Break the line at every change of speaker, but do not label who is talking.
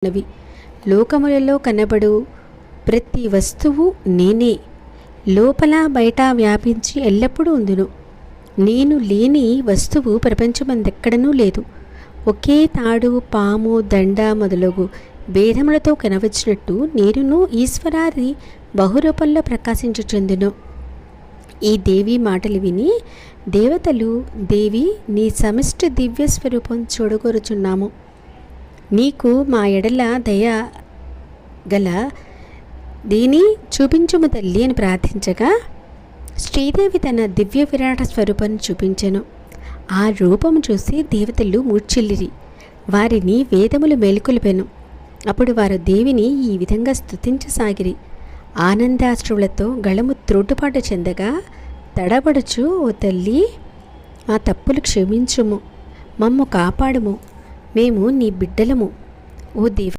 నవి లోకములలో కనబడు ప్రతి వస్తువు నేనే, లోపల బయట వ్యాపించి ఎల్లప్పుడూ ఉందును. నేను లేని వస్తువు ప్రపంచమందెక్కడనూ లేదు. ఒకే తాడు, పాము, దండ మొదలగు భేదములతో కనవచ్చినట్టు నేనును ఈశ్వరాది బహురూపంలో ప్రకాశించుచుందును. ఈ దేవి మాటలు విని దేవతలు, దేవి నీ సమిష్టి దివ్య స్వరూపం చూడగోరుచున్నాము, నీకు మా ఎడల దయ గల దీని చూపించుము తల్లి అని ప్రార్థించగా శ్రీదేవి తన దివ్య విరాట స్వరూపాన్ని చూపించెను. ఆ రూపము చూసి దేవతలు మూర్ఛిల్లిరి, వారిని వేదములు మేలుకొలిపెను. అప్పుడు వారు దేవిని ఈ విధంగా స్తుతించసాగిరి. ఆనందాశ్రువులతో గళము త్రోటుపాటు చెందగా తడబడుచు, ఓ తల్లి, మా తప్పులు క్షమించుము, మమ్ము కాపాడుము, మేము నీ బిడ్డలము. ఓ దేవి